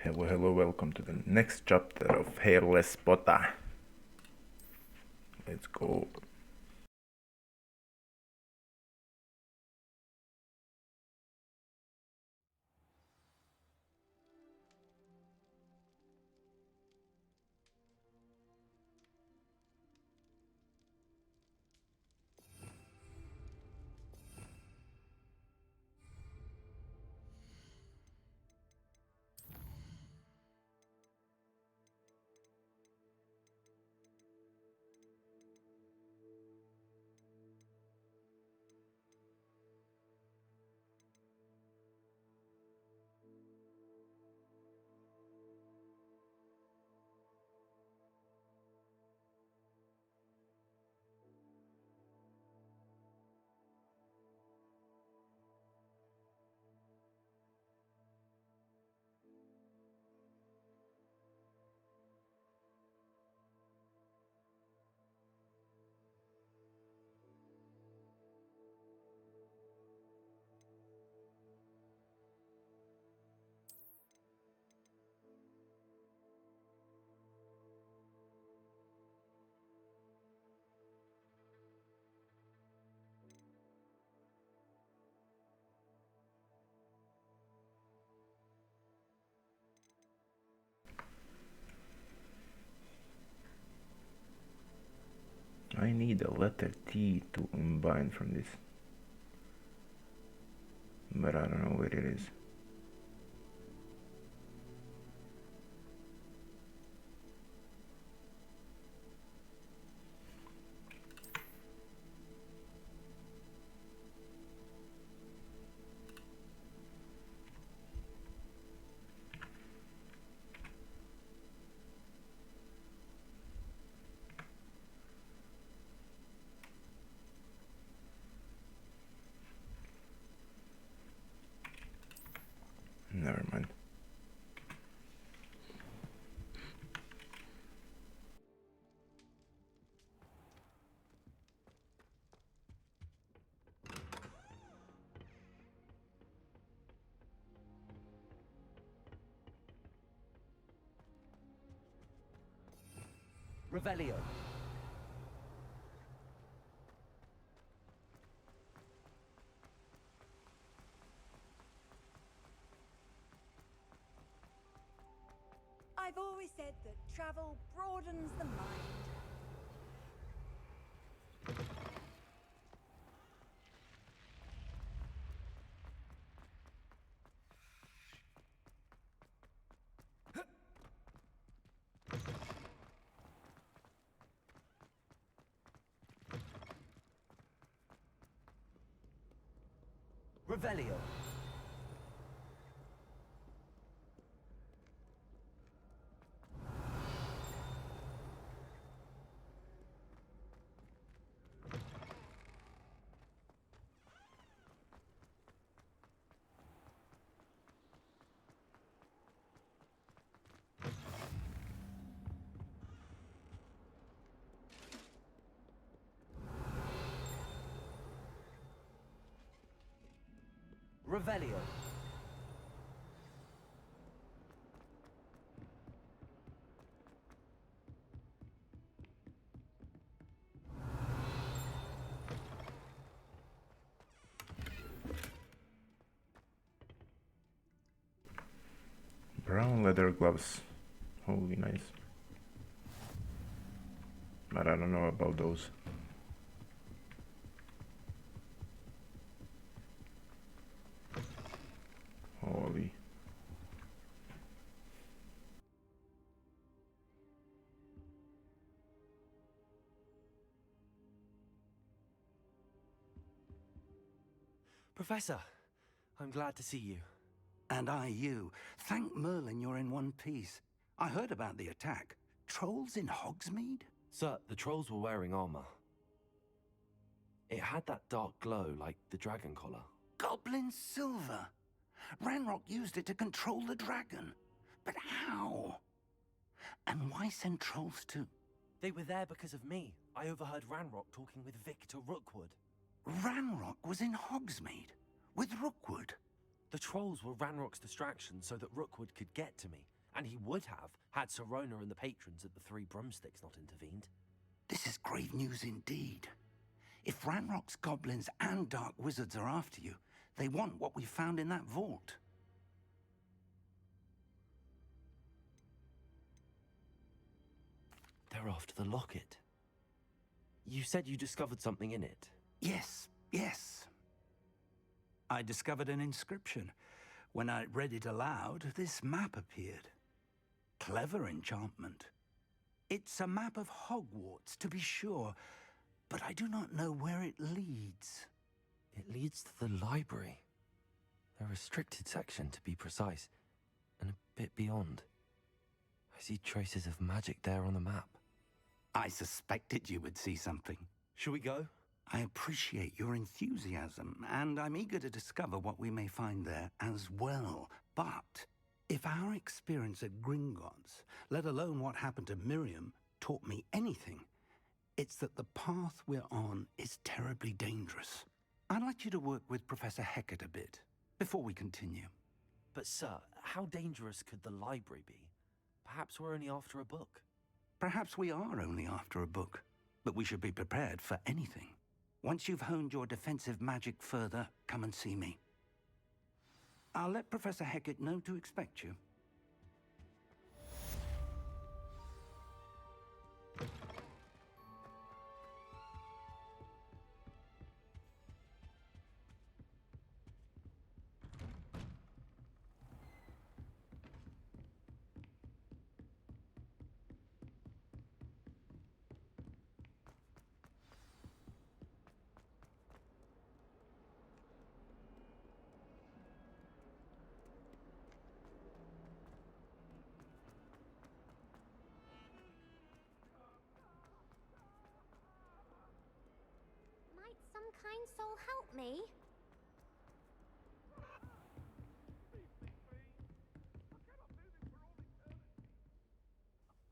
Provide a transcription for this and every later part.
Hello, welcome to the next chapter of Hairless Potter. Let's go. I need a letter T to unbind from this, but I don't know where it is. Never mind. Revelio. I've always said that travel broadens the mind. Revelio. Revelio. Brown leather gloves. Holy nice. But I don't know about those. Holy. Professor, I'm glad to see you. And I you. Thank Merlin you're in one piece. I heard about the attack. Trolls in Hogsmeade? Sir, the trolls were wearing armor. It had that dark glow like the dragon collar. Goblin silver. Ranrock used it to control the dragon. But how? And why send trolls too? They were there because of me. I overheard Ranrock talking with Victor Rookwood. Ranrock was in Hogsmeade with Rookwood. The trolls were Ranrock's distraction so that Rookwood could get to me. And he would have had Sirona and the patrons at the Three Broomsticks not intervened. This is grave news indeed. If Ranrock's goblins and dark wizards are after you, they want what we found in that vault. They're after the locket. You said you discovered something in it. Yes. I discovered an inscription. When I read it aloud, this map appeared. Clever enchantment. It's a map of Hogwarts, to be sure, but I do not know where it leads. It leads to the library. The restricted section, to be precise, and a bit beyond. I see traces of magic there on the map. I suspected you would see something. Shall we go? I appreciate your enthusiasm, and I'm eager to discover what we may find there as well. But if our experience at Gringotts, let alone what happened to Miriam, taught me anything, it's that the path we're on is terribly dangerous. I'd like you to work with Professor Hecat a bit, before we continue. But sir, how dangerous could the library be? Perhaps we're only after a book. Perhaps we are only after a book, but we should be prepared for anything. Once you've honed your defensive magic further, come and see me. I'll let Professor Hecat know to expect you. Might some kind soul help me?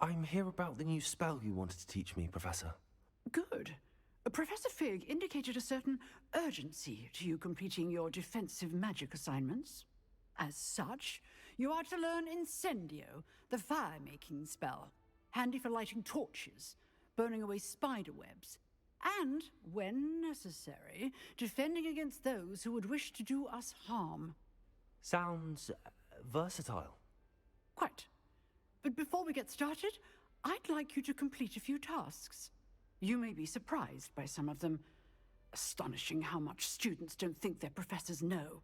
I'm here about the new spell you wanted to teach me, Professor. Good. Professor Fig indicated a certain urgency to you completing your defensive magic assignments. As such, you are to learn Incendio, the fire-making spell, handy for lighting torches, burning away spider webs, and, when necessary, defending against those who would wish to do us harm. Sounds versatile. Quite. But before we get started, I'd like you to complete a few tasks. You may be surprised by some of them. Astonishing how much students don't think their professors know.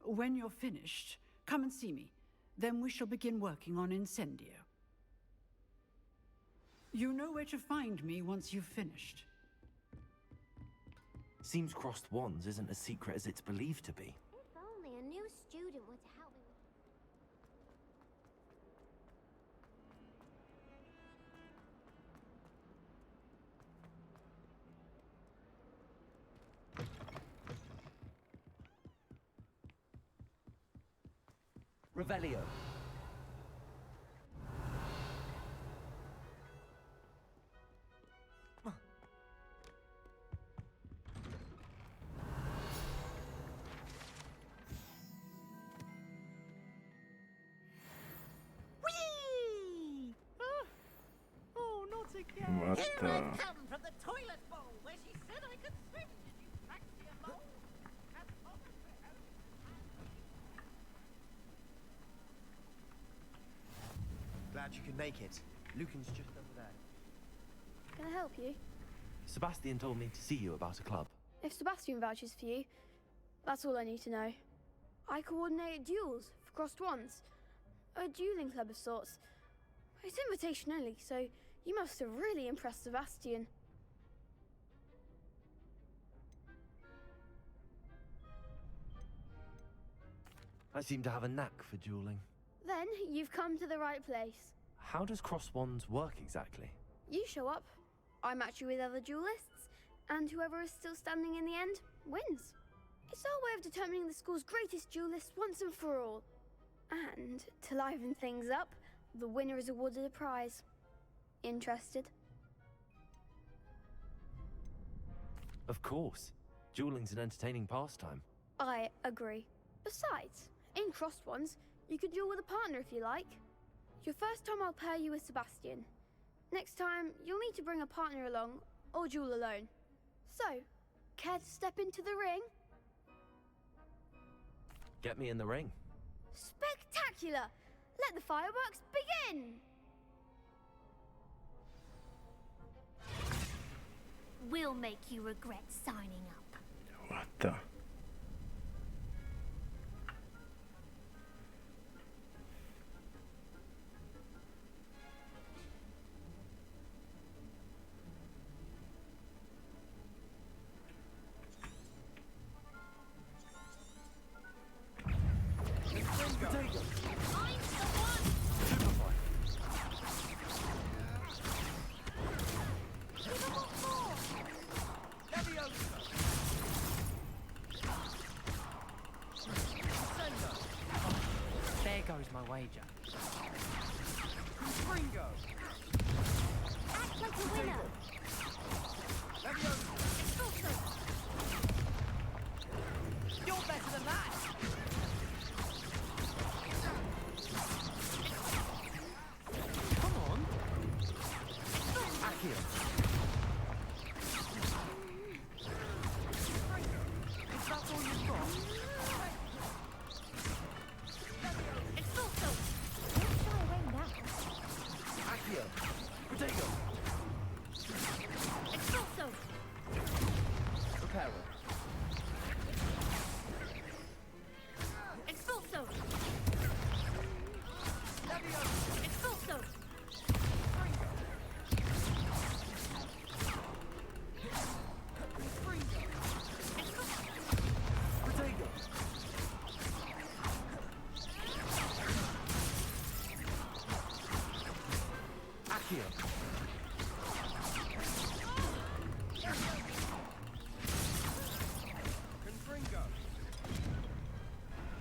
When you're finished, come and see me. Then we shall begin working on Incendio. You know where to find me once you've finished. Seems crossed wands isn't as secret as it's believed to be. If only a new student were to help me with... Revelio. Whee! Oh, not again. What Here the? I've come from the toilet bowl where she said I could swim. Did you practice your mole? Has Thomas Glad you could make it. Lucan's just over there. Can I help you? Sebastian told me to see you about a club. If Sebastian vouches for you, that's all I need to know. I coordinate duels for crossed wands. A dueling club of sorts. It's invitation only, so you must have really impressed Sebastian. I seem to have a knack for dueling. Then you've come to the right place. How does crossed wands work exactly? You show up, I match you with other duelists, and whoever is still standing in the end wins. It's our way of determining the school's greatest duelist once and for all. And to liven things up, the winner is awarded a prize. Interested? Of course. Dueling's an entertaining pastime. I agree. Besides, in crossed ones, you could duel with a partner if you like. Your first time I'll pair you with Sebastian. Next time, you'll need to bring a partner along, or duel alone. So, care to step into the ring? Get me in the ring. Spectacular! Let the fireworks begin! We'll make you regret signing up. What the? There goes my wager. Ringo! Act like a winner. You're better than that! Come on. Accio. Is that all you've got? Expulso. Don't shy away now. Accio. Protego. Expulso. Reparo. Expulso. Expulso. Protego. Accio. Confringo!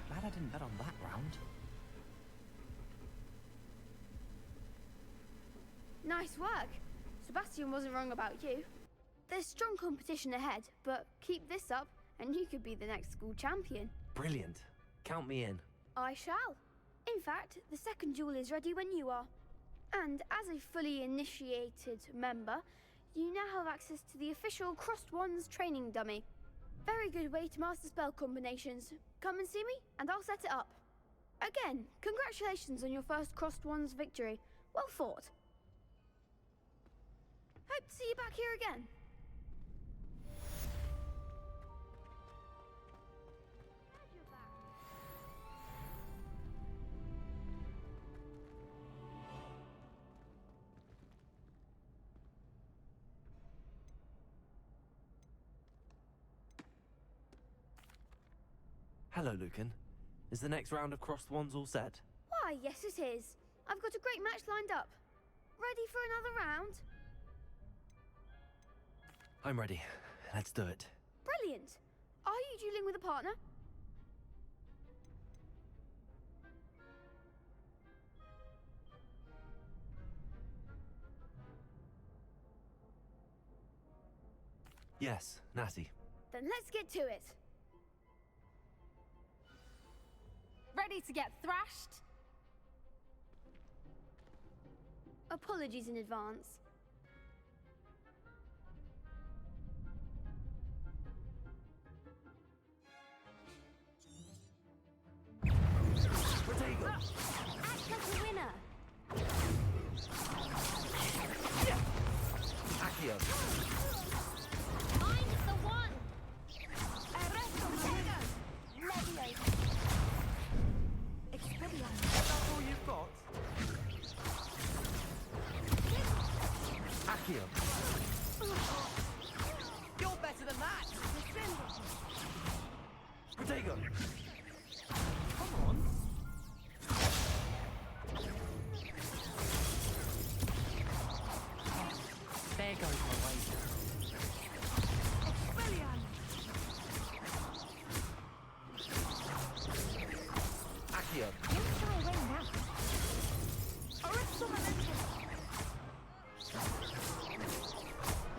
Glad I didn't bet on that round. Nice work. Sebastian wasn't wrong about you. There's strong competition ahead, but keep this up and you could be the next school champion. Brilliant. Count me in. I shall. In fact, the second duel is ready when you are. And as a fully initiated member, you now have access to the official Crossed Wands training dummy. Very good way to master spell combinations. Come and see me, and I'll set it up. Again, congratulations on your first Crossed Wands victory. Well fought. Hope to see you back here again. Hello, Lucan. Is the next round of Crossed Wands all set? Why, yes it is. I've got a great match lined up. Ready for another round? I'm ready. Let's do it. Brilliant. Are you dueling with a partner? Yes, Natty. Then let's get to it. Ready to get thrashed? Apologies in advance. Protego. Act like a winner. Accio. I'm the one. Is that all you've got? Accio. You're better than that! Protego. Come on. There goes my wager. Accio. Don't shy away now.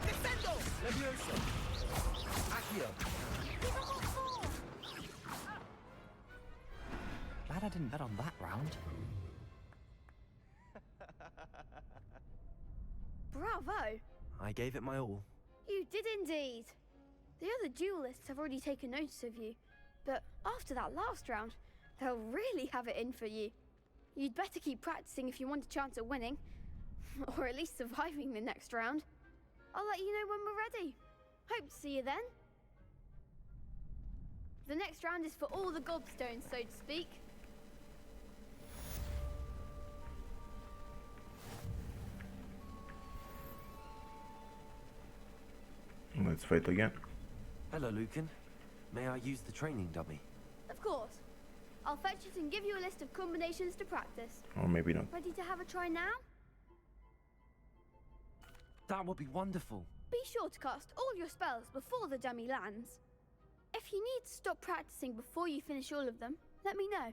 Descendo! Levioso. Accio. Glad I didn't bet on that round. I gave it my all. You did indeed. The other duelists have already taken notice of you, but after that last round, they'll really have it in for you. You'd better keep practicing if you want a chance at winning, or at least surviving the next round. I'll let you know when we're ready. Hope to see you then. The next round is for all the gobstones, so to speak. Let's fight again. Hello, Lucan. May I use the training dummy? Of course. I'll fetch it and give you a list of combinations to practice. Or maybe not. Ready to have a try now? That would be wonderful. Be sure to cast all your spells before the dummy lands. If you need to stop practicing before you finish all of them, let me know.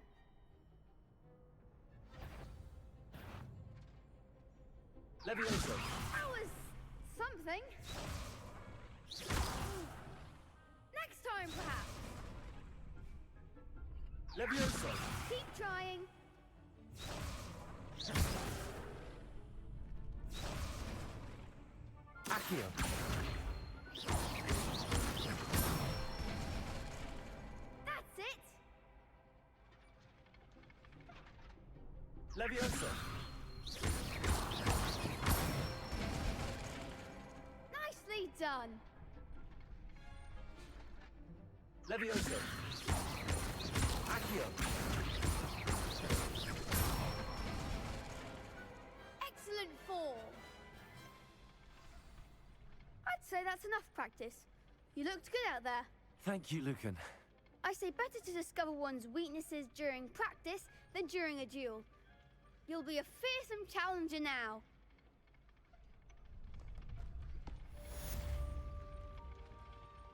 Levioso. That was something. Next time, perhaps. Levioso. Keep trying. Accio. That's it. Levioso. Nicely done. Levioso. Accio. Excellent form. I'd say that's enough practice. You looked good out there. Thank you, Lucan. I say better to discover one's weaknesses during practice than during a duel. You'll be a fearsome challenger now.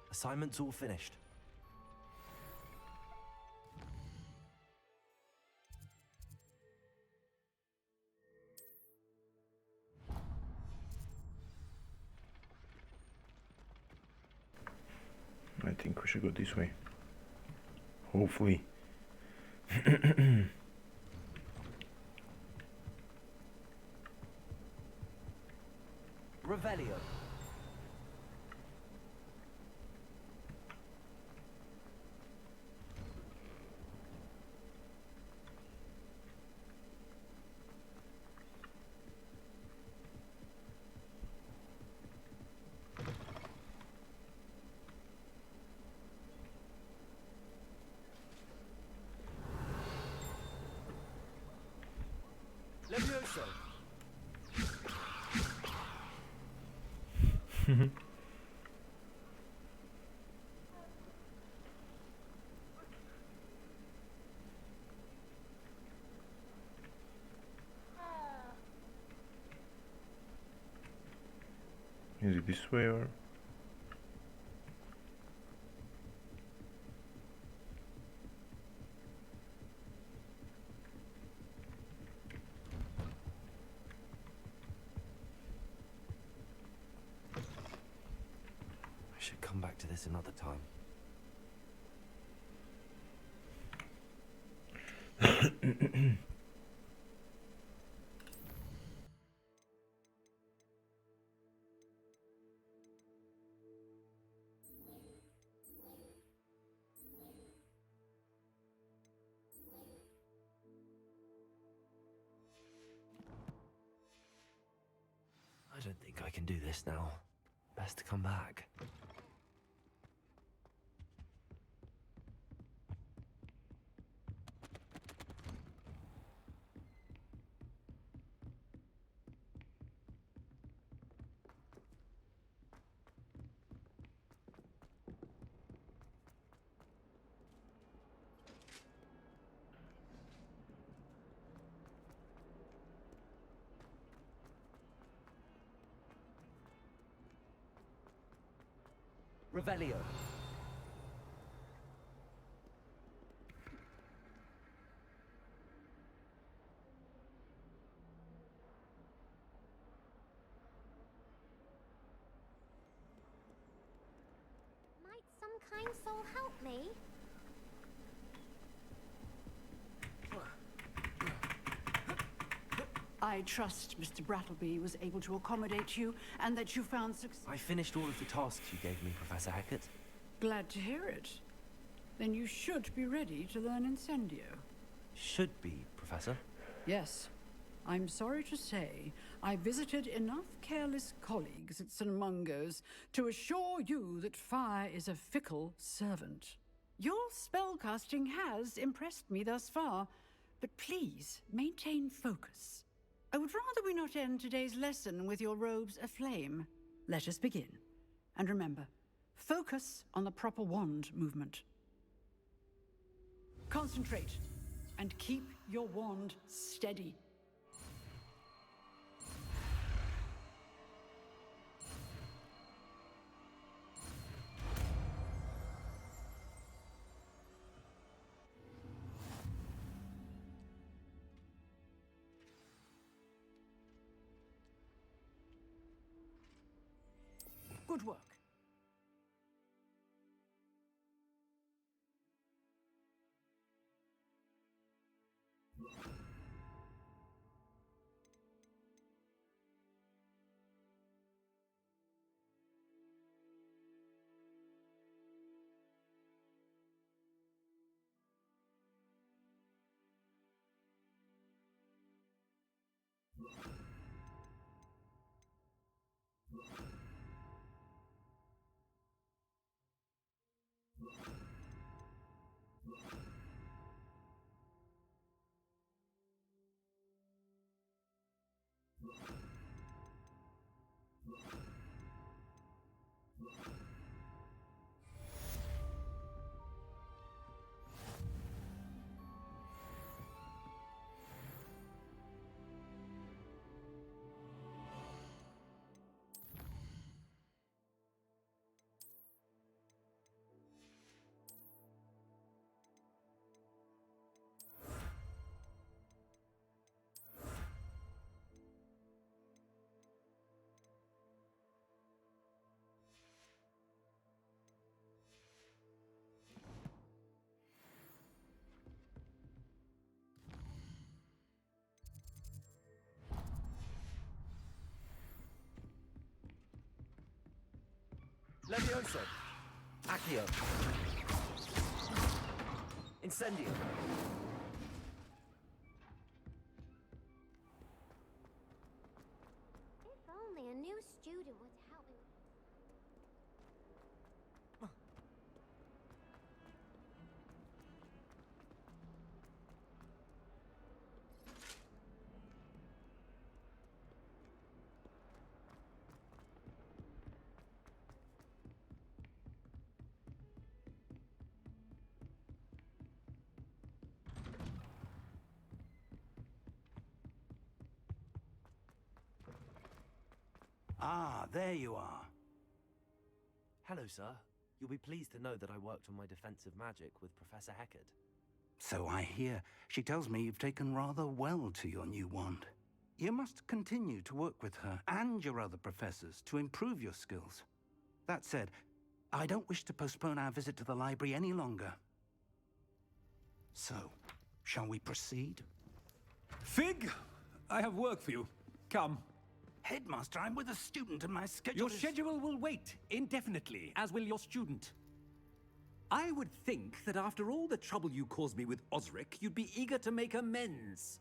Assignment's all finished. I think we should go this way. Hopefully. Revelio. Levioso. Is it this way or? I should come back to this another time. I don't think I can do this now. Best to come back. Revelio. Might some kind soul help me? I trust Mr. Brattleby was able to accommodate you and that you found success. I finished all of the tasks you gave me, Professor Hackett. Glad to hear it. Then you should be ready to learn Incendio. Should be, Professor. Yes. I'm sorry to say, I visited enough careless colleagues at St. Mungo's to assure you that fire is a fickle servant. Your spellcasting has impressed me thus far, but please maintain focus. I would rather we not end today's lesson with your robes aflame. Let us begin. And remember, focus on the proper wand movement. Concentrate, and keep your wand steady. Good work. Levioso! Accio! Incendio! If only a new student would help me. Ah, there you are. Hello, sir. You'll be pleased to know that I worked on my defensive magic with Professor Hackett. So I hear. She tells me you've taken rather well to your new wand. You must continue to work with her and your other professors to improve your skills. That said, I don't wish to postpone our visit to the library any longer. So, shall we proceed? Fig, I have work for you. Come. Headmaster, I'm with a student and my schedule Your is... schedule will wait indefinitely, as will your student. I would think that after all the trouble you caused me with Osric, you'd be eager to make amends.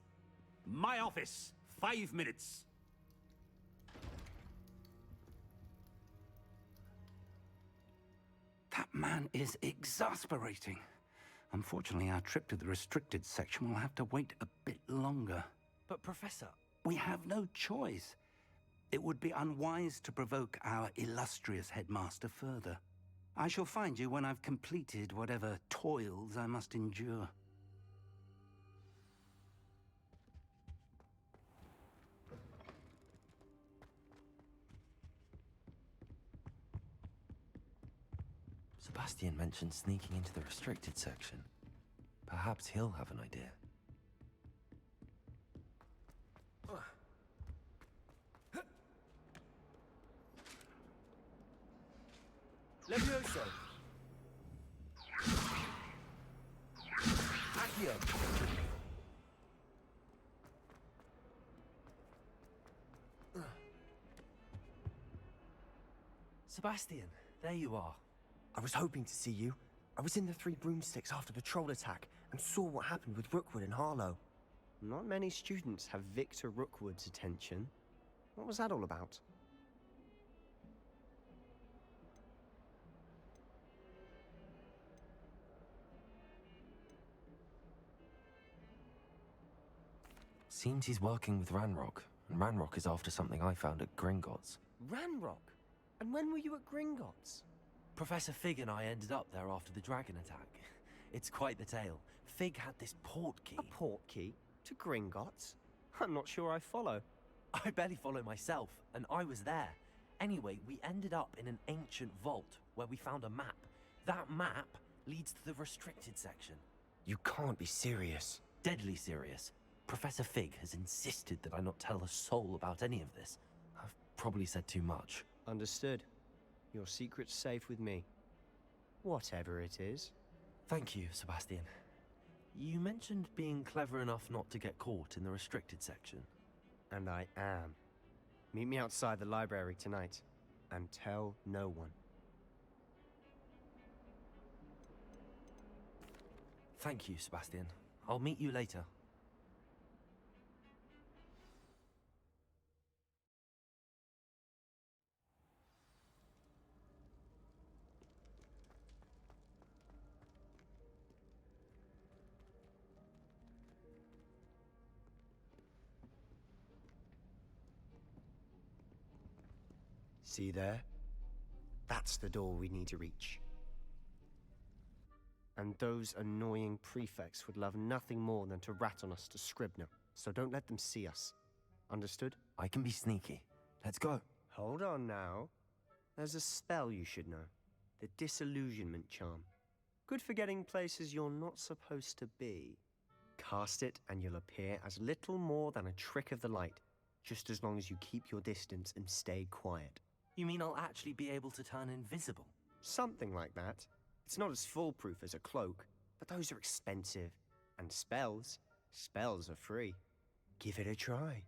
My office, 5 minutes. That man is exasperating. Unfortunately, our trip to the restricted section will have to wait a bit longer. But, Professor... We have no choice. It would be unwise to provoke our illustrious headmaster further. I shall find you when I've completed whatever toils I must endure. Sebastian mentioned sneaking into the restricted section. Perhaps he'll have an idea. Levioso! Accio! Sebastian, there you are. I was hoping to see you. I was in the Three Broomsticks after the troll attack and saw what happened with Rookwood and Harlow. Not many students have Victor Rookwood's attention. What was that all about? Seems he's working with Ranrock, and Ranrock is after something I found at Gringotts. Ranrock? And when were you at Gringotts? Professor Fig and I ended up there after the dragon attack. It's quite the tale. Fig had this port key. A port key? To Gringotts? I'm not sure I follow. I barely follow myself, and I was there. Anyway, we ended up in an ancient vault where we found a map. That map leads to the restricted section. You can't be serious. Deadly serious. Professor Fig has insisted that I not tell a soul about any of this. I've probably said too much. Understood. Your secret's safe with me. Whatever it is. Thank you, Sebastian. You mentioned being clever enough not to get caught in the restricted section. And I am. Meet me outside the library tonight, and tell no one. Thank you, Sebastian. I'll meet you later. See there? That's the door we need to reach. And those annoying prefects would love nothing more than to rat on us to Scribner, so don't let them see us. Understood? I can be sneaky. Let's go. Hold on now. There's a spell you should know. The Disillusionment Charm. Good for getting places you're not supposed to be. Cast it and you'll appear as little more than a trick of the light, just as long as you keep your distance and stay quiet. You mean I'll actually be able to turn invisible? Something like that. It's not as foolproof as a cloak, but those are expensive. And spells are free. Give it a try.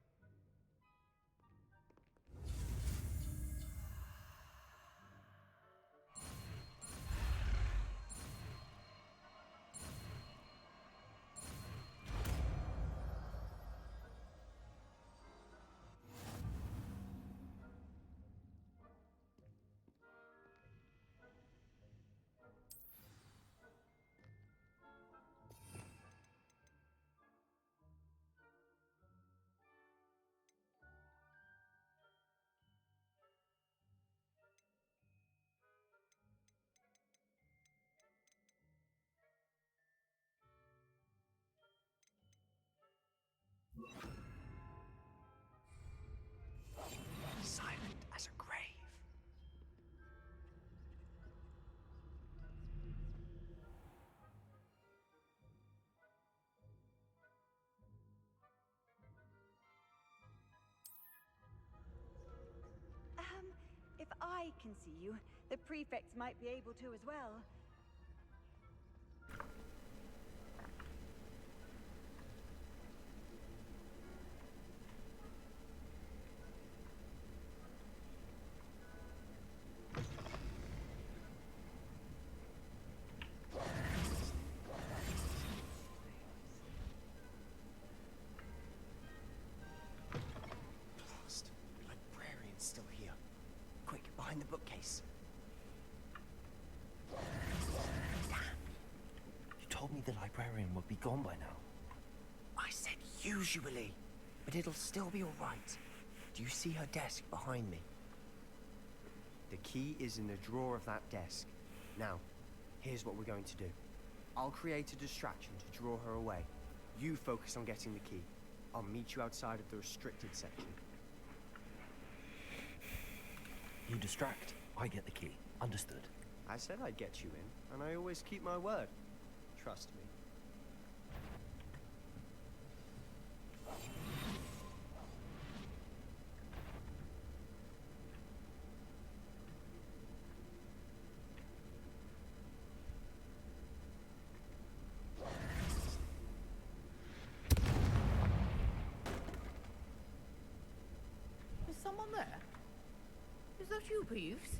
Silent as a grave. If I can see you, the prefects might be able to as well. Blast. Librarian's still here. Quick, behind the bookcase. Damn. You told me the librarian would be gone by now. I said usually, but it'll still be all right. Do you see her desk behind me? The key is in the drawer of that desk. Now, here's what we're going to do. I'll create a distraction to draw her away. You focus on getting the key. I'll meet you outside of the restricted section. You distract, I get the key. Understood. I said I'd get you in, and I always keep my word. Trust me. Is someone there? Is that you, Peeves?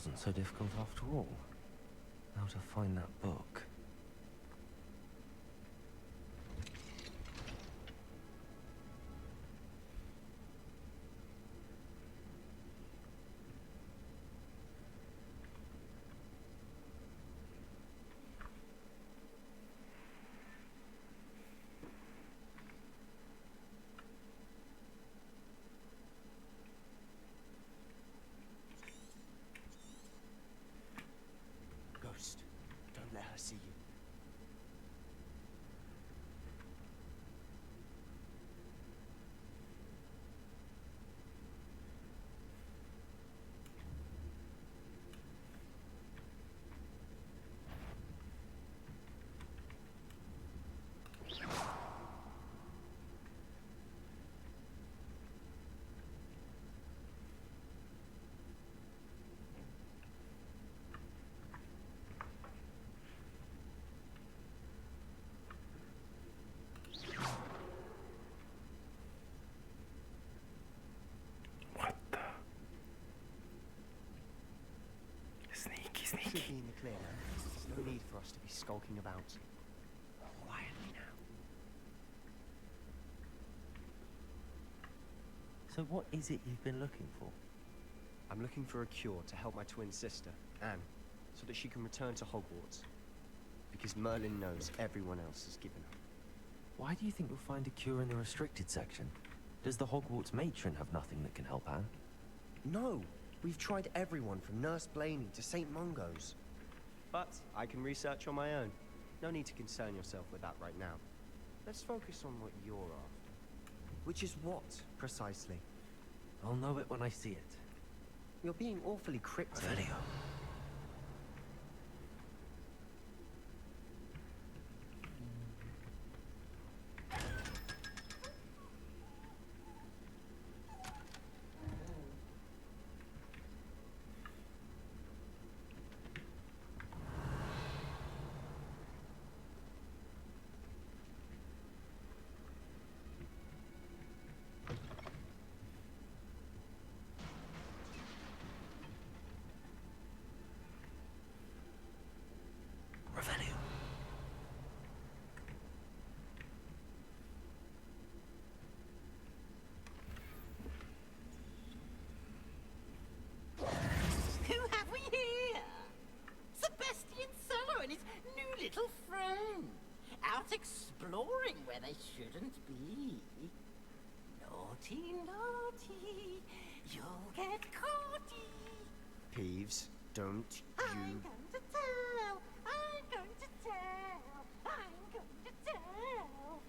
wasn't so difficult after all. How to find that book? Ghost, don't let her see you. What the? Sneaky, Should sneaky. be in the clear now. There's no need for us to be skulking about. Quietly now. So what is it you've been looking for? I'm looking for a cure to help my twin sister, Anne, so that she can return to Hogwarts. Because Merlin knows everyone else has given up. Why do you think you'll find a cure in the restricted section? Does the Hogwarts matron have nothing that can help Anne? No! We've tried everyone from Nurse Blaney to St. Mungo's. But I can research on my own. No need to concern yourself with that right now. Let's focus on what you're after. Which is what, precisely? I'll know it when I see it. You're being awfully cryptic. Revelio. Revelio. Who have we here? Sebastian Cello and his new little friend. Out exploring where they shouldn't be. Naughty, naughty. You'll get caughty. Peeves, don't you... I'm going to tell. I'm going to tell. I'm going to tell.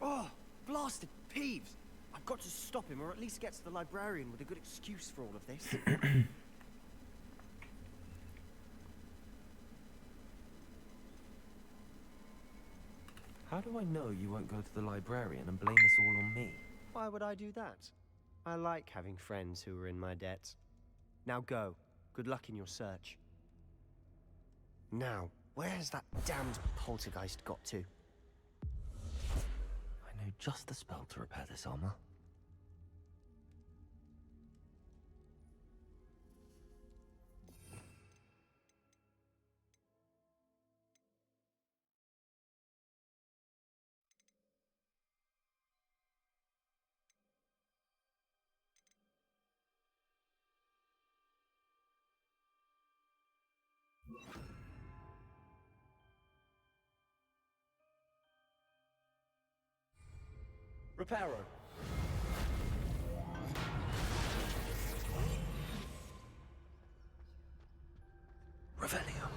Oh, blasted Peeves! I've got to stop him, or at least get to the librarian with a good excuse for all of this. How do I know you won't go to the librarian and blame this all on me? Why would I do that? I like having friends who are in my debt. Now go. Good luck in your search. Now, where's that damned poltergeist got to? I know just the spell to repair this armor. Reparo. Revelio.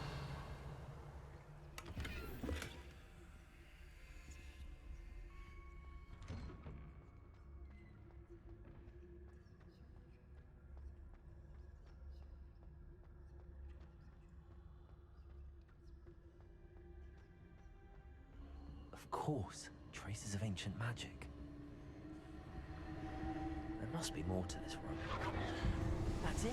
Of course, traces of ancient magic. There must be more to this room. That's it.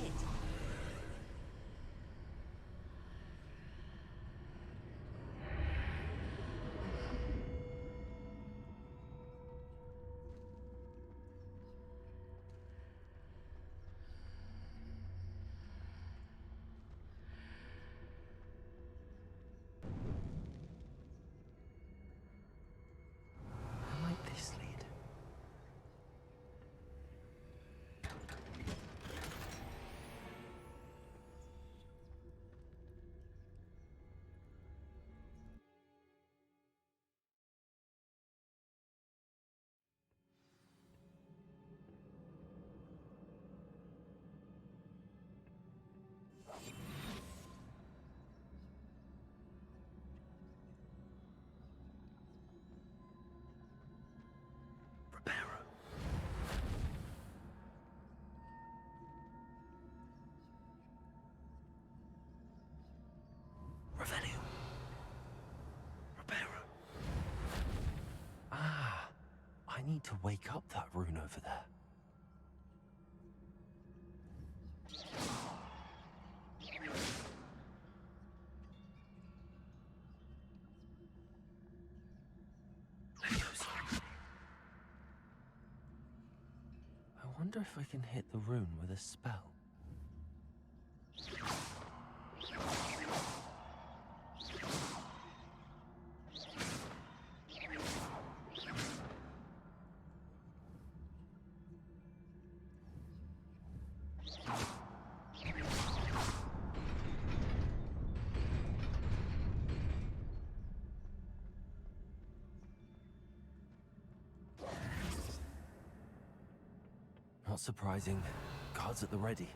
I need to wake up that rune over there. I wonder if I can hit the rune with a spell. Not surprising. Guards at the ready.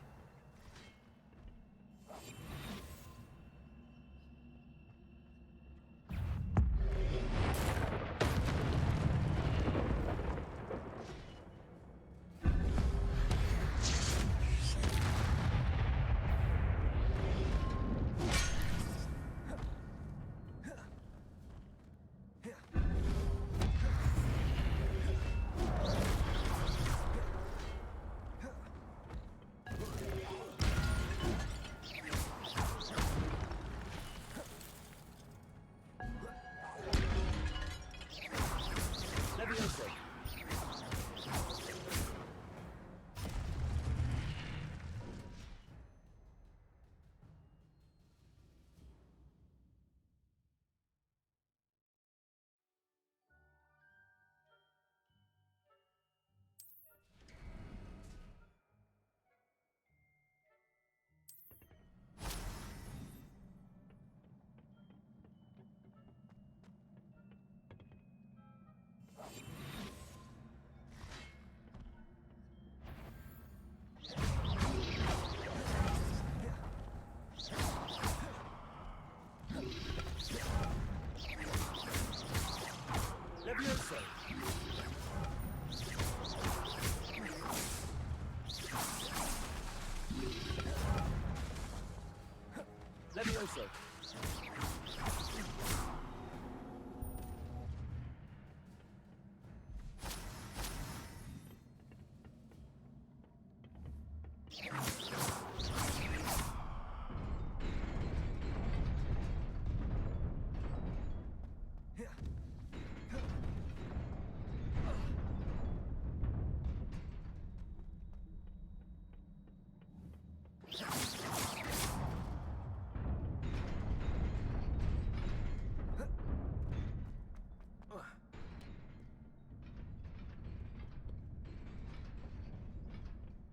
Levioso.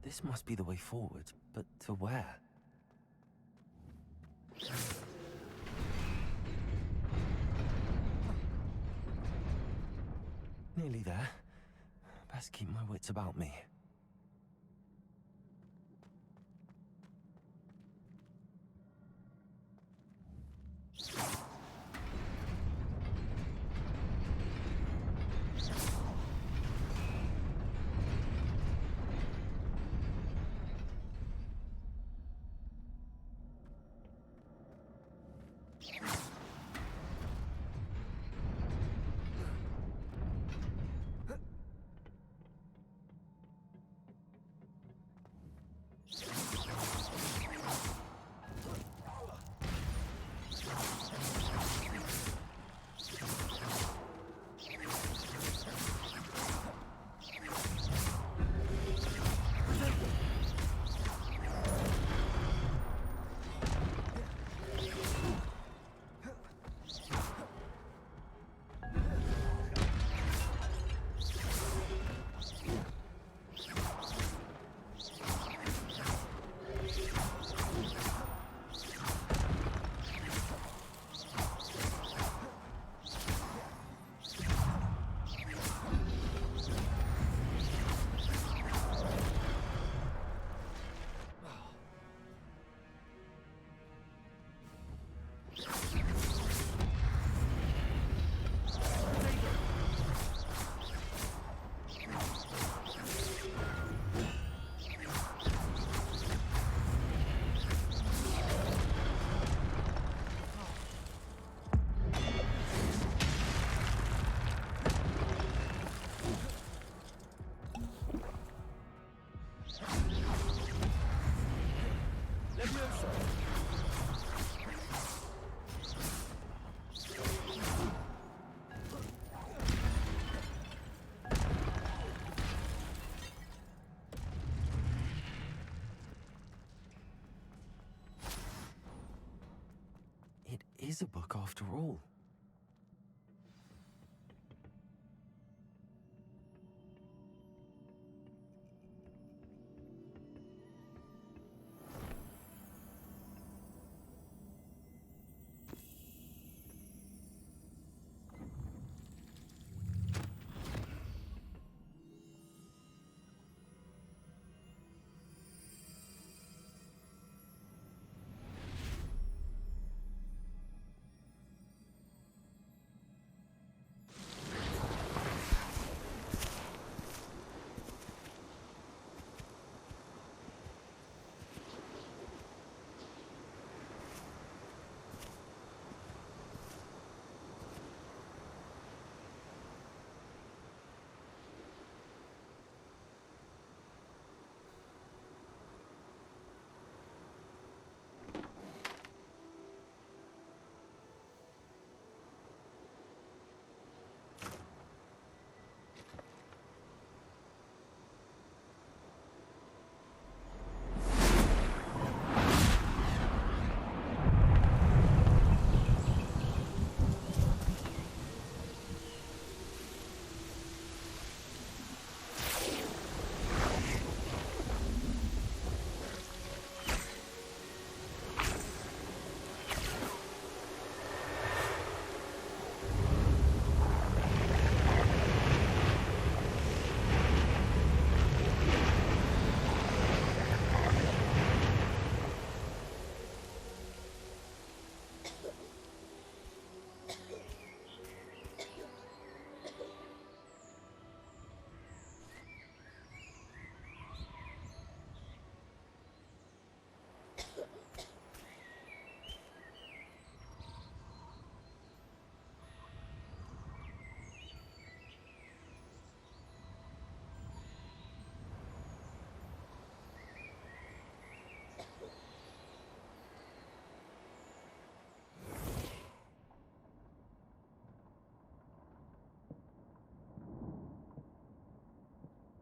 This must be the way forward, but to where? Nearly there. Best keep my wits about me. is a book after all.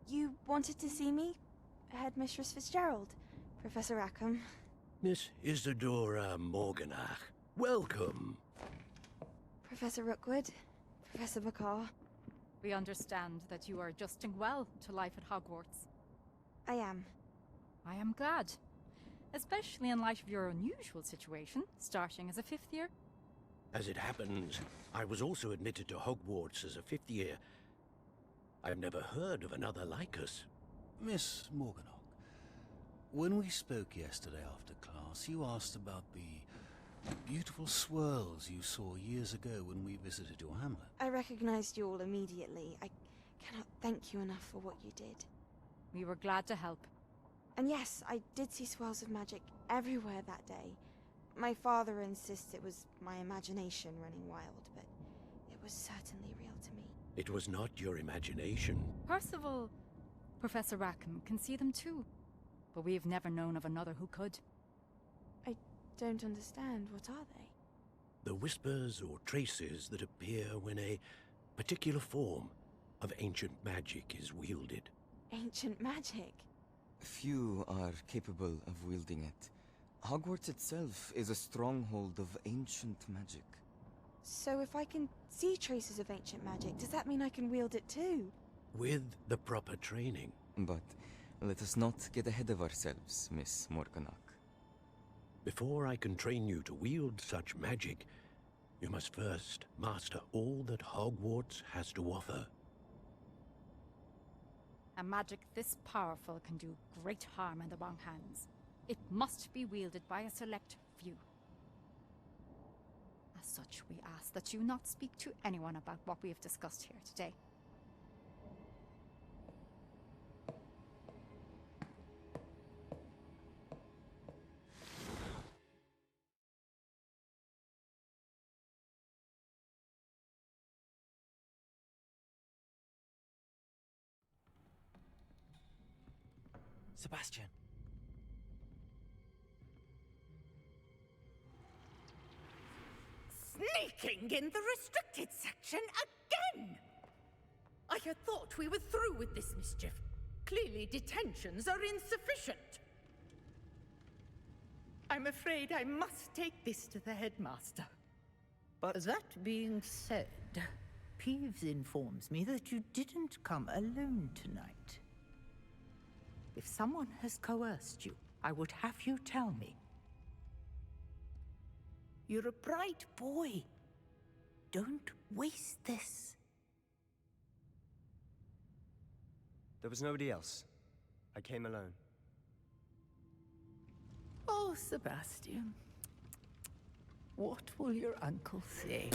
You wanted to see me? Headmistress Fitzgerald, Professor Rackham. Miss Isadora Morganach, welcome. Professor Rookwood, Professor McCaw. We understand that you are adjusting well to life at Hogwarts. I am. I am glad. Especially in light of your unusual situation, starting as a 5th year. As it happens, I was also admitted to Hogwarts as a 5th year. I've never heard of another like us. Miss Morganach, when we spoke yesterday after class, you asked about the beautiful swirls you saw years ago when we visited your hamlet. I recognized you all immediately. I cannot thank you enough for what you did. We were glad to help. And yes, I did see swirls of magic everywhere that day. My father insists it was my imagination running wild, but it was certainly real to me. It was not your imagination. Percival, Professor Rackham can see them too. But we have never known of another who could. I don't understand. What are they? The whispers or traces that appear when a particular form of ancient magic is wielded. Ancient magic? Few are capable of wielding it. Hogwarts itself is a stronghold of ancient magic. So if I can see traces of ancient magic, does that mean I can wield it too? With the proper training. But let us not get ahead of ourselves, Miss Morganach. Before I can train you to wield such magic, you must first master all that Hogwarts has to offer. A magic this powerful can do great harm in the wrong hands. It must be wielded by a select few. As such, we ask that you not speak to anyone about what we have discussed here today. Sebastian. Sneaking in the restricted section again! I had thought we were through with this mischief. Clearly detentions are insufficient. I'm afraid I must take this to the headmaster. But that being said, Peeves informs me that you didn't come alone tonight. If someone has coerced you, I would have you tell me. You're a bright boy. Don't waste this. there was nobody else. I came alone. Oh, Sebastian. What will your uncle say?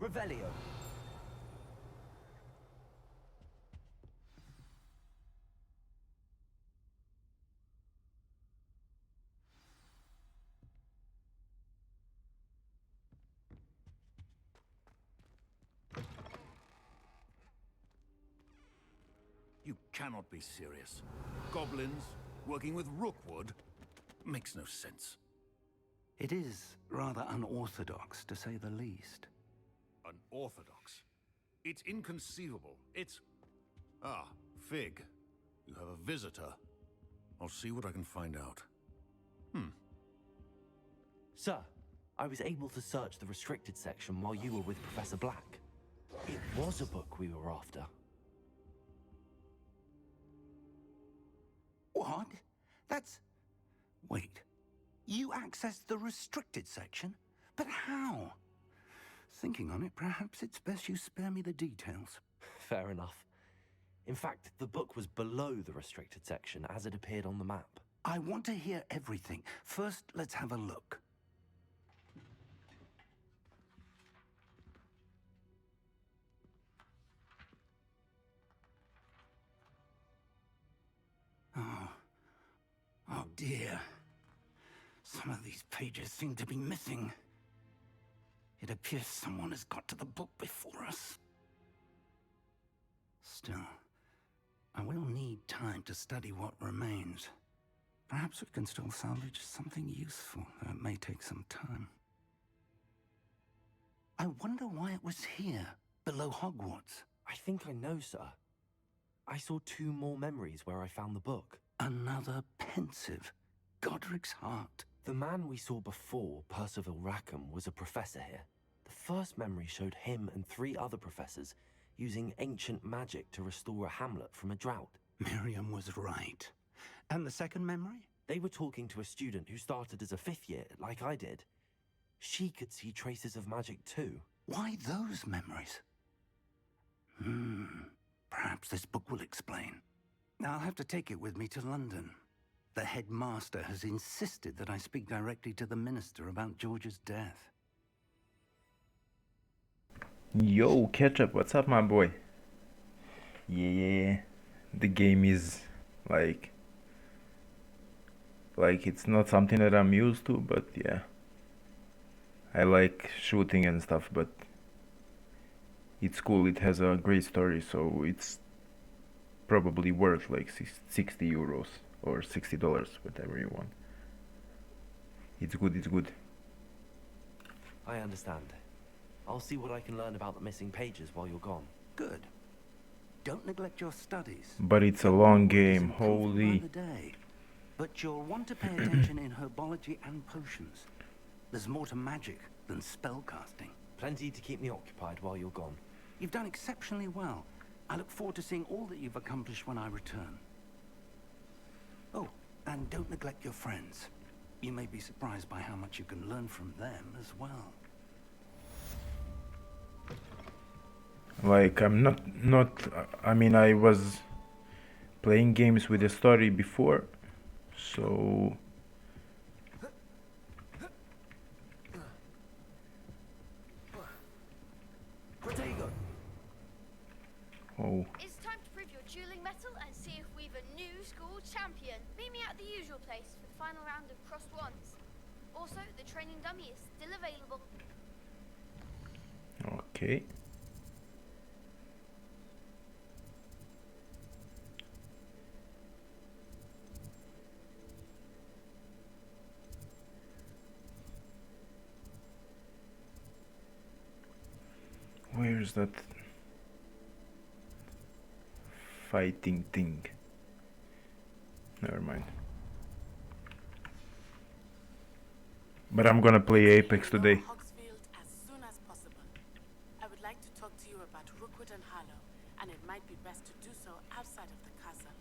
Revelio. You cannot be serious. Goblins working with Rookwood makes no sense. It is rather unorthodox, to say the least. Unorthodox? It's inconceivable. It's... Ah, Fig. You have a visitor. I'll see what I can find out. Sir, I was able to search the restricted section while you were with Professor Black. It was a book we were after. What? That's... Wait. You accessed the restricted section? But how? Thinking on it, perhaps it's best you spare me the details. Fair enough. In fact, the book was below the restricted section as it appeared on the map. I want to hear everything. First, let's have a look. Oh dear. Some of these pages seem to be missing. It appears someone has got to the book before us. Still, I will need time to study what remains. Perhaps we can still salvage something useful, though it may take some time. I wonder why it was here, below Hogwarts. I think I know, sir. I saw 2 more memories where I found the book. Another pensive. Godric's heart. The man we saw before, Percival Rackham, was a professor here. The first memory showed him and 3 other professors using ancient magic to restore a hamlet from a drought. Miriam was right. And the second memory? They were talking to a student who started as a 5th year, like I did. She could see traces of magic too. Why those memories? Perhaps this book will explain. I'll have to take it with me to London. The headmaster has insisted that I speak directly to the minister about George's death. Yo, Ketchup, what's up, my boy? Yeah, the game is like Like, it's not something that I'm used to, but yeah. I like shooting and stuff, but it's cool. It has a great story, so it's probably worth like 60 euros or $60, whatever you want. It's good, it's good. I understand. I'll see what I can learn about the missing pages while you're gone. Good. Don't neglect your studies. But it's a long game, holy. By the day. But you'll want to pay attention in herbology and potions. There's more to magic than spellcasting. Plenty to keep me occupied while you're gone. You've done exceptionally well. I look forward to seeing all that you've accomplished when I return. Oh, and don't neglect your friends. You may be surprised by how much you can learn from them as well. Like, I'm not, I mean, I was playing games with a story before, so... Oh. It's time to prove your dueling mettle and see if we've a new school champion. Meet me at the usual place for the final round of crossed wands. Also, the training dummy is still available. Okay. Where's that fighting thing? Never mind. But I'm gonna play Apex today. As soon as possible. I would like to talk to you about Rookwood and Harlow, and it might be best to do so outside of the castle.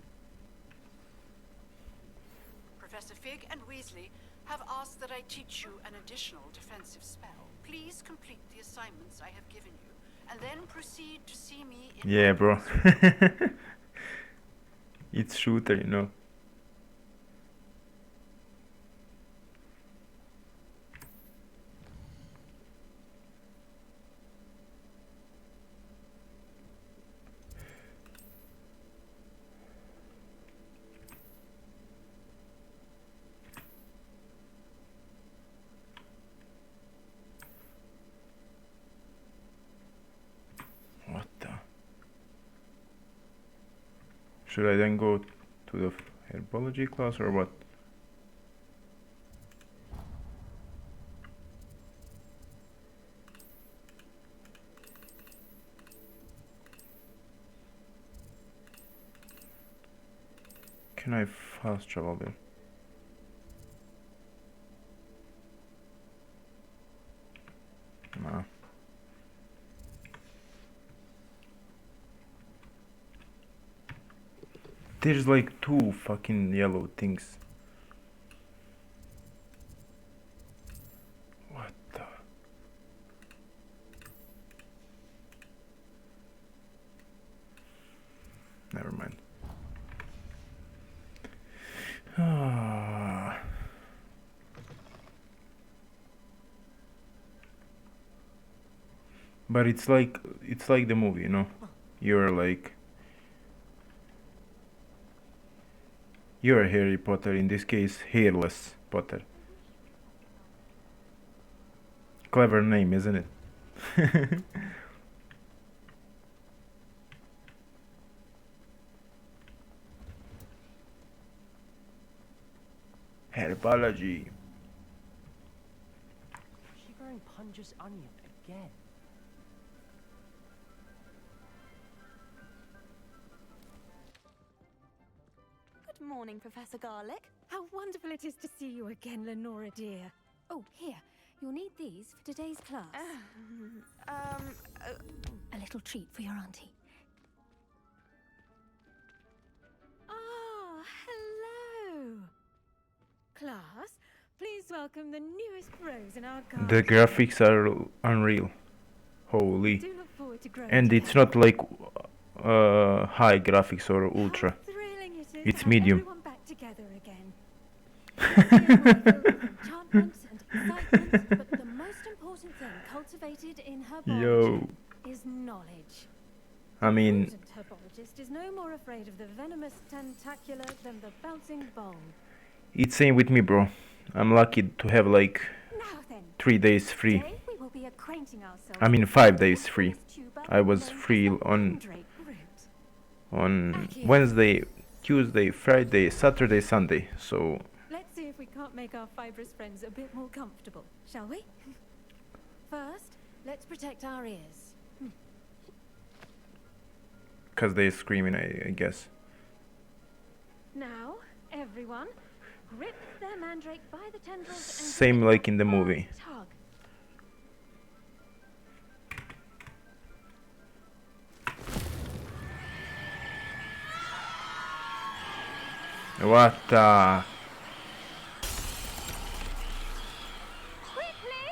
Professor Fig and Weasley have asked that I teach you an additional defensive spell. Please complete the assignments I have given you, and then proceed to see me in... Yeah, bro. It's shooter, you know. Should I then go to the herbology class or what? Can I fast travel there? Nah. There's like 2 fucking yellow things. What the? Never mind. Ah. But it's like the movie, you know? You're Harry Potter, in this case, hairless Potter. Clever name, isn't it? Herbology. She wearing Punja's onion again. Good morning, Professor Garlick. How wonderful it is to see you again, Lenora dear. Oh, here. You'll need these for today's class. A little treat for your auntie. Ah, hello. Class, please welcome the newest bros in our garden. The graphics are unreal. Holy. Do look forward to growing And it's together. not like high graphics or ultra. It's medium. Everyone back together again. Enchantments and excitement, but the most important thing cultivated in herbology Yo. is knowledge. I mean, The herbologist is no more afraid of the venomous tentacular than the bouncing bulb. It's same with me, bro. I'm lucky to have like 3 days free. Today we will be acquainting ourselves I mean with 5 the days free. Hogwarts tuber I was known as free the Mandrake Root. on Wednesday, Tuesday, Friday, Saturday, Sunday. So Let's see if we can't make our fibrous friends a bit more comfortable, shall we? First, let's protect our ears. cause they're screaming, I guess. Now, everyone, grip their mandrake by the tendrils and Same like in the movie. tug. What the? Quickly,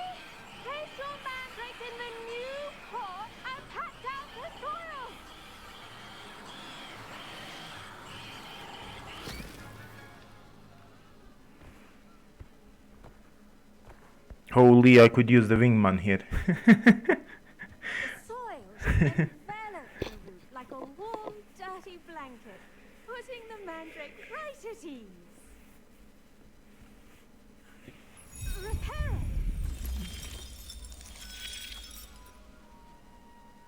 place your mandrake in the new pot and pat down the soil. Holy, I could use the wingman here. Soil should envelop the root like a warm, dirty blanket, putting the mandrake right at ease. Repair it.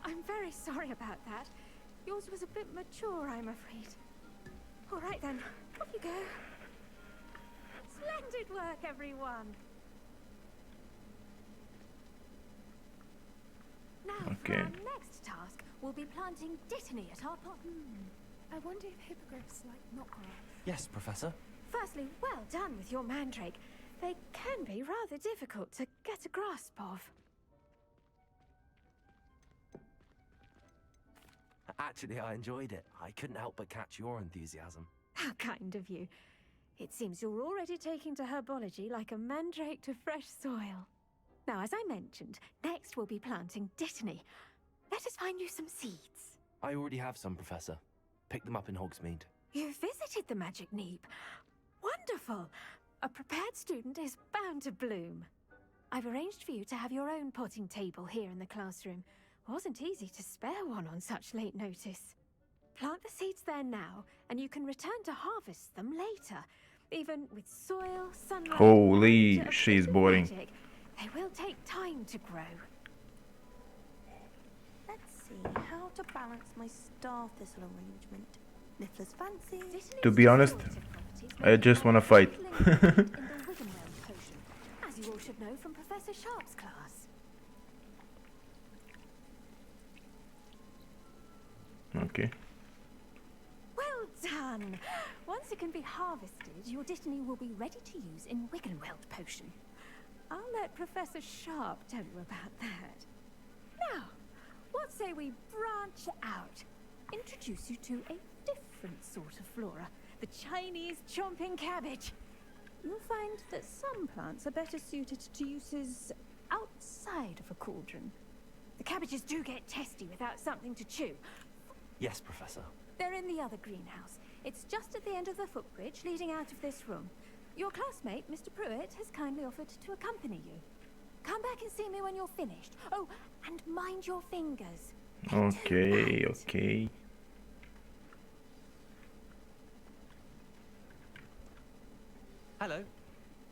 I'm very sorry about that. Yours was a bit mature, I'm afraid. All right then, off you go. Splendid work, everyone. Now, for our next task, we'll be planting dittany at our pot. I wonder if hippogriffs like knotgrass. Yes, Professor. Firstly, well done with your mandrake. They can be rather difficult to get a grasp of. Actually, I enjoyed it. I couldn't help but catch your enthusiasm. How kind of you. It seems you're already taking to herbology like a mandrake to fresh soil. Now, as I mentioned, next we'll be planting dittany. Let us find you some seeds. I already have some, Professor. Picked them up in Hogsmeade. You visited the Magic Neep. Wonderful. A prepared student is bound to bloom. I've arranged for you to have your own potting table here in the classroom. Wasn't easy to spare one on such late notice. Plant the seeds there now, and you can return to harvest them later. Even with soil, sunlight, Holy, and a she's bit of boring. magic, they will take time to grow. Let's see how to balance my star thistle arrangement. Niffler's fancy. To be honest, I just wanna fight. In the Wiggenweld potion, as you all should know from Professor Sharp's class. Okay. Well done! Once it can be harvested, your dittany will be ready to use in Wiggenweld potion. I'll let Professor Sharp tell you about that. Now, what say we branch out? Introduce you to a different sort of flora, the Chinese chomping cabbage. You'll find that some plants are better suited to uses outside of a cauldron. The cabbages do get testy without something to chew. Yes, Professor. They're in the other greenhouse. It's just at the end of the footbridge leading out of this room. Your classmate, Mr. Pruitt, has kindly offered to accompany you. Come back and see me when you're finished. Oh, and mind your fingers. Okay, okay. Hello.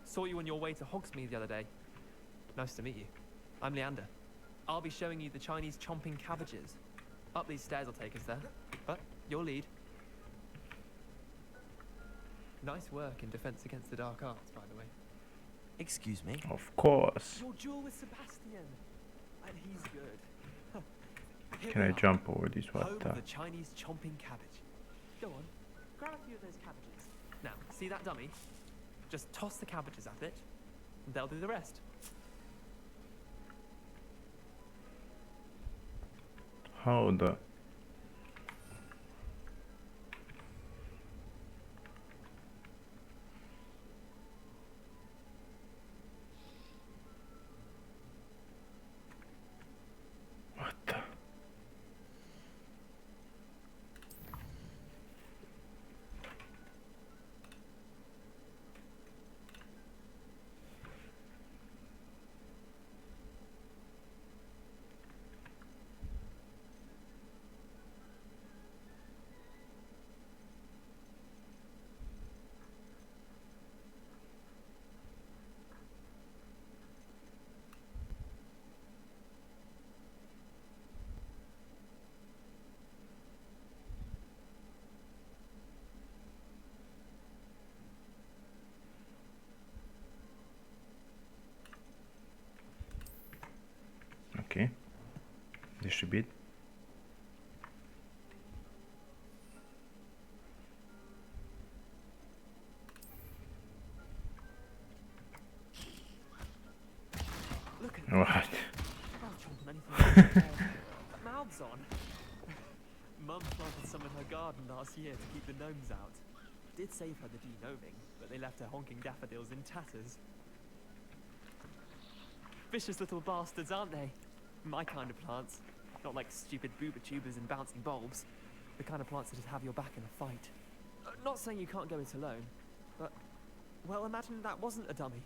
Saw you on your way to Hogsmeade the other day. Nice to meet you. I'm Leander. I'll be showing you the Chinese chomping cabbages. Up these stairs will take us there. But your lead. Nice work in Defense Against the Dark Arts, by the way. Excuse me? Of course. Your duel with Sebastian. And he's good. Here Can we I are. jump over this? Home What of the? the Chinese chomping cabbage. Go on. Grab a few of those cabbages. Now, see that dummy? Just toss the cabbages at it, and they'll do the rest. How the? What the? a bit. Look at What? that. I'll chomp on anything. Mouths on. Mum planted some in her garden last year to keep the gnomes out. Did save her the de-gnoming, but they left her honking daffodils in tatters. Vicious little bastards, aren't they? My kind of plants. Not like stupid booba tubers and bouncing bulbs. The kind of plants that just have your back in a fight. Not saying you can't go it alone, but... well, imagine that wasn't a dummy.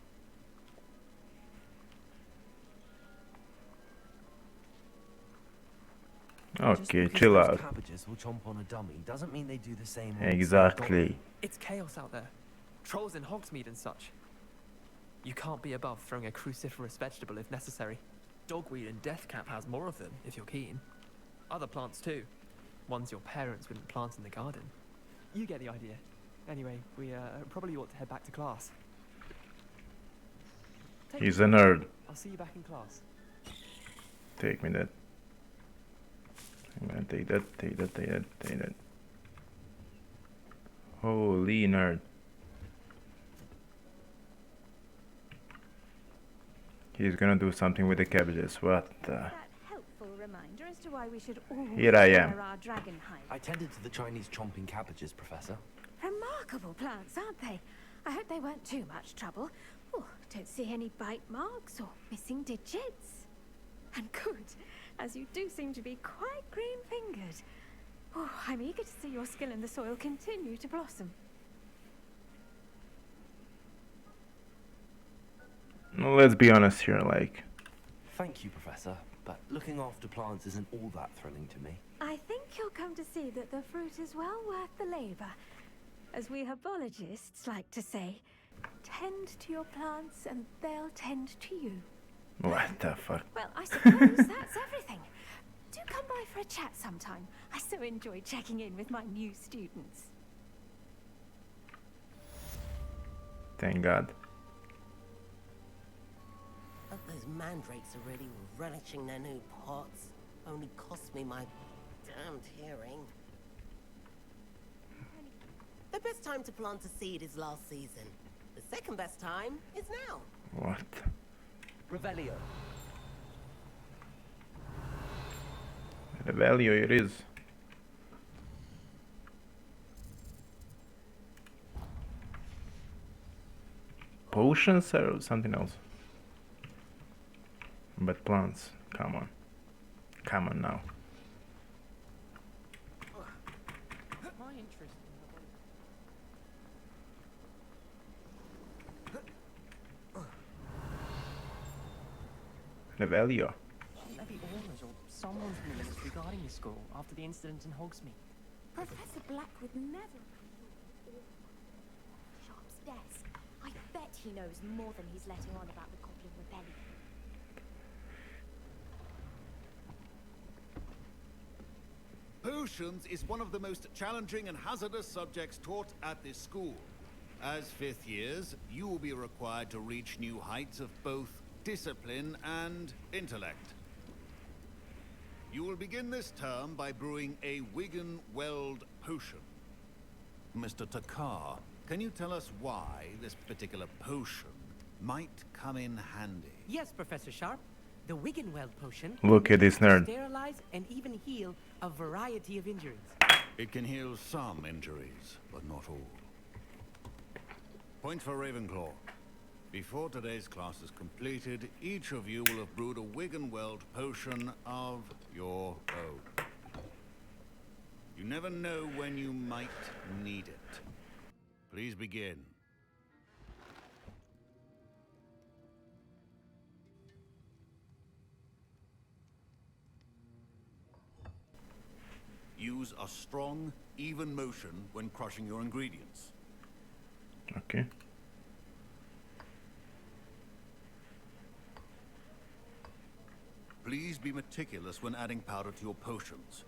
Okay, chill out. Cabbages will chomp on a dummy doesn't mean they do the same. Exactly. It's chaos out there. Trolls in Hogsmeade and such. You can't be above throwing a cruciferous vegetable if necessary. Dogweed and deathcap has more of them, if you're keen. Other plants too. Ones your parents wouldn't plant in the garden. You get the idea. Anyway, we probably ought to head back to class. He's a nerd. I'll see you back in class. Take me that. I'm gonna take that, take that, take that, take that. Holy nerd. He's gonna do something with the cabbages. What the? That helpful reminder as to why we should all Here I am. wear our dragon hide. I tended to the Chinese chomping cabbages, Professor. Remarkable plants, aren't they? I hope they weren't too much trouble. Oh, don't see any bite marks or missing digits. And good, as you do seem to be quite green-fingered. Oh, I'm eager to see your skill in the soil continue to blossom. No, let's be honest here, like... Thank you, Professor, but looking after plants isn't all that thrilling to me. I think you'll come to see that the fruit is well worth the labor. As we herbologists like to say, tend to your plants and they'll tend to you. What the fuck? Well, I suppose that's everything. Do come by for a chat sometime. I so enjoy checking in with my new students. Thank God. Hope those mandrakes are really relishing their new pots. Only cost me my damned hearing. The best time to plant a seed is last season. The second best time is now. What? Revelio. Revelio it is. Potions or something else? But plants, come on. Come on now. My interest Revelio. maybe Orla's or someone's news regarding the school after the incident in Hogsmeade. Professor Black would never... Sharp's desk. I bet he knows more than he's letting on about the Goblin Rebellion. Potions is one of the most challenging and hazardous subjects taught at this school. As fifth years, you will be required to reach new heights of both discipline and intellect. You will begin this term by brewing a Wigan Weld potion. Mr. Takar, can you tell us why this particular potion might come in handy? Yes, Professor Sharp. The Wiggenweld potion Look at this nerd. sterilize and even heal a variety of injuries. It can heal some injuries, but not all. Point for Ravenclaw. Before today's class is completed, each of you will have brewed a Wiggenweld potion of your own. You never know when you might need it. Please begin. Use a strong, even motion when crushing your ingredients. Okay. Please be meticulous when adding powder to your potions.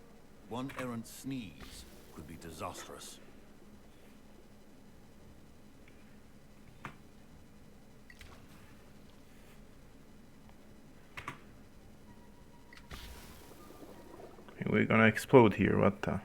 One errant sneeze could be disastrous. we're gonna explode here, what the?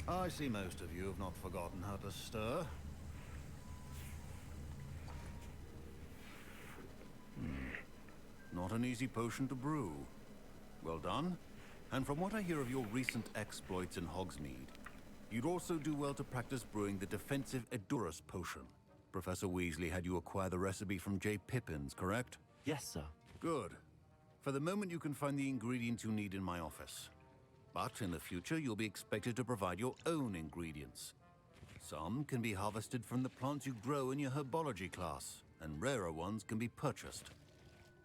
I see most of you have not forgotten how to stir. Not an easy potion to brew. Well done. And from what I hear of your recent exploits in Hogsmeade, you'd also do well to practice brewing the defensive Edurus potion. Professor Weasley had you acquire the recipe from J. Pippin's, correct? Yes, sir. Good. For the moment, you can find the ingredients you need in my office. But in the future, you'll be expected to provide your own ingredients. Some can be harvested from the plants you grow in your herbology class, and rarer ones can be purchased.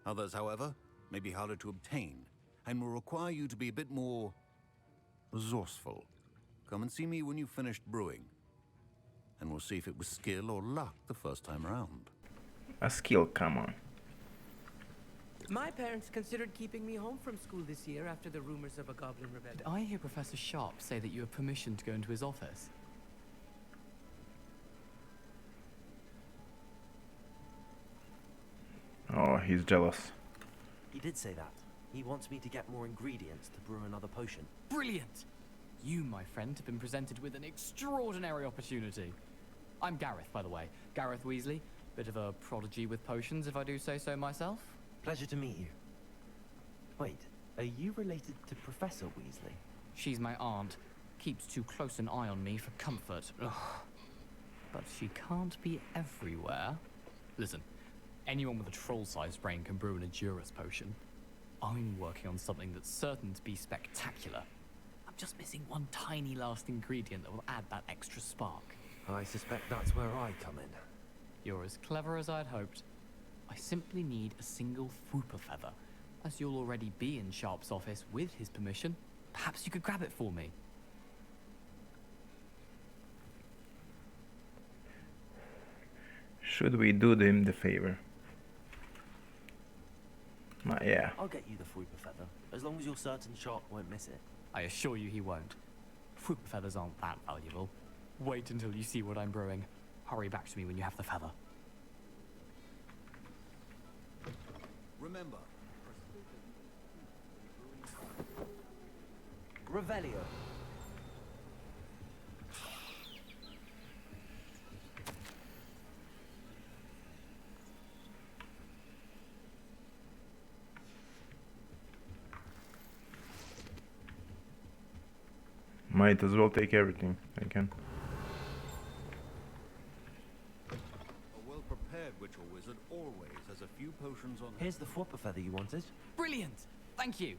Others, however, may be harder to obtain, and will require you to be a bit more resourceful. Come and see me when you've finished brewing, and we'll see if it was skill or luck the first time around. A skill, come on. My parents considered keeping me home from school this year after the rumors of a goblin rebellion. Did I hear Professor Sharp say that you have permission to go into his office? Oh, he's jealous. He did say that. He wants me to get more ingredients to brew another potion. Brilliant! You, my friend, have been presented with an extraordinary opportunity. I'm Gareth, by the way. Gareth Weasley. Bit of a prodigy with potions, if I do say so myself. Pleasure to meet you. Wait, are you related to Professor Weasley? She's my aunt. Keeps too close an eye on me for comfort. Ugh. But she can't be everywhere. Listen, anyone with a troll-sized brain can brew an Edurus potion. I'm working on something that's certain to be spectacular. I'm just missing one tiny last ingredient that will add that extra spark. I suspect that's where I come in. You're as clever as I'd hoped. I simply need a single Fwooper feather. As you'll already be in Sharp's office with his permission, perhaps you could grab it for me. Should we do them the favor? Yeah. I'll get you the Fwooper feather, as long as you're certain Sharp won't miss it. I assure you he won't. Fwooper feathers aren't that valuable. Wait until you see what I'm brewing. Hurry back to me when you have the feather. Remember, Revelio. Might as well take everything I can. a well-prepared witch or wizard always has a few potions on. Here's the Fwooper feather you wanted. Brilliant! Thank you!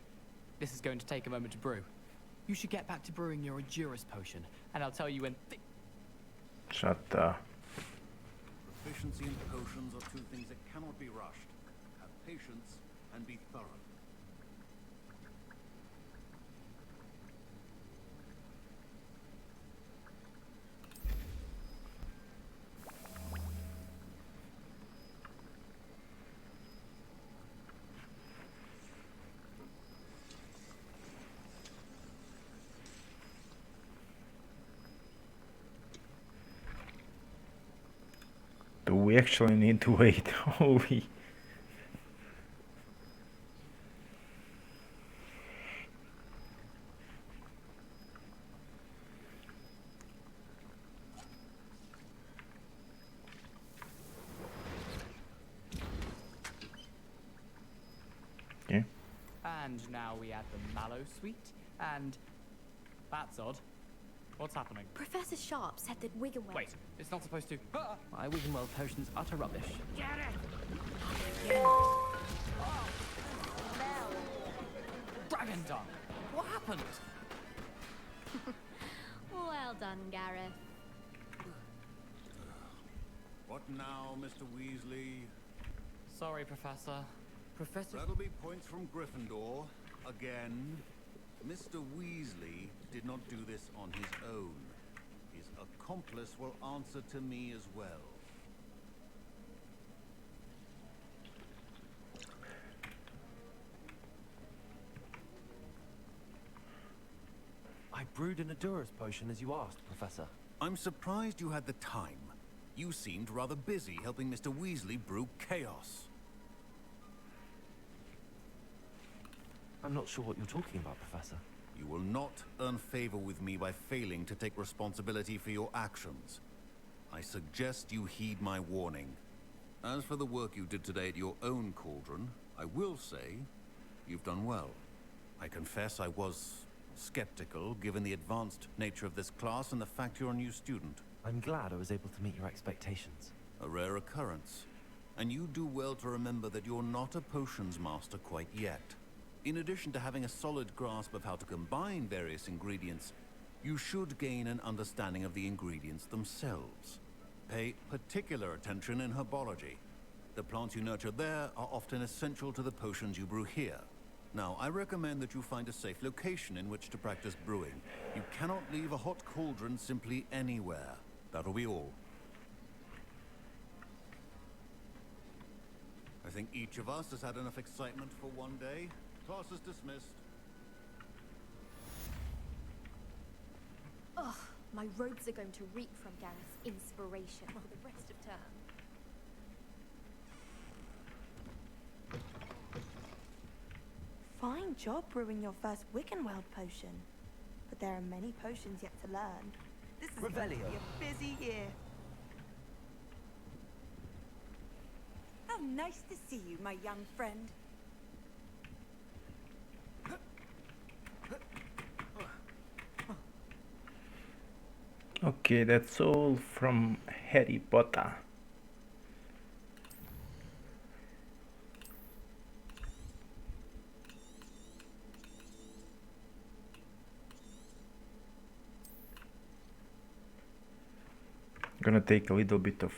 This is going to take a moment to brew. You should get back to brewing your Edurus potion, and I'll tell you when Shut up. Proficiency in potions are two things that cannot be rushed. Have patience and be thorough. Do we actually need to wait? Holy. Yeah. And now we add the mallow sweet, and that's odd. What's happening? Professor Sharp said that Wiggenweld... Wait, it's not supposed to... My Wiggenweld potion's utter rubbish. Get it! Dragon Dung! What happened? Well done, Gareth. What now, Mr. Weasley? Sorry, Professor. Professor... That'll be points from Gryffindor. Again. Mr. Weasley did not do this on his own. His accomplice will answer to me as well. brewed an Adura's potion as you asked, Professor. I'm surprised you had the time. You seemed rather busy helping Mr. Weasley brew chaos. I'm not sure what you're talking about, Professor. You will not earn favor with me by failing to take responsibility for your actions. I suggest you heed my warning. As for the work you did today at your own cauldron, I will say you've done well. I confess I was skeptical, given the advanced nature of this class and the fact you're a new student. I'm glad I was able to meet your expectations. A rare occurrence. And you do well to remember that you're not a potions master quite yet. In addition to having a solid grasp of how to combine various ingredients, you should gain an understanding of the ingredients themselves. Pay particular attention in herbology. The plants you nurture there are often essential to the potions you brew here. Now, I recommend that you find a safe location in which to practice brewing. You cannot leave a hot cauldron simply anywhere. That'll be all. I think each of us has had enough excitement for one day. Class is dismissed. Ugh, my robes are going to reek from Gareth's inspiration for the rest of term. Fine job brewing your first Wiccanweld potion. But there are many potions yet to learn. This is going to be a busy year. How nice to see you, my young friend. Okay, that's all from Harry Potter. Gonna take a little bit of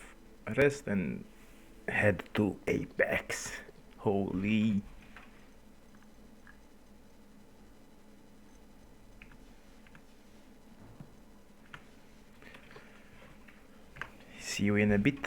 rest and head to Apex. Holy. See you in a bit.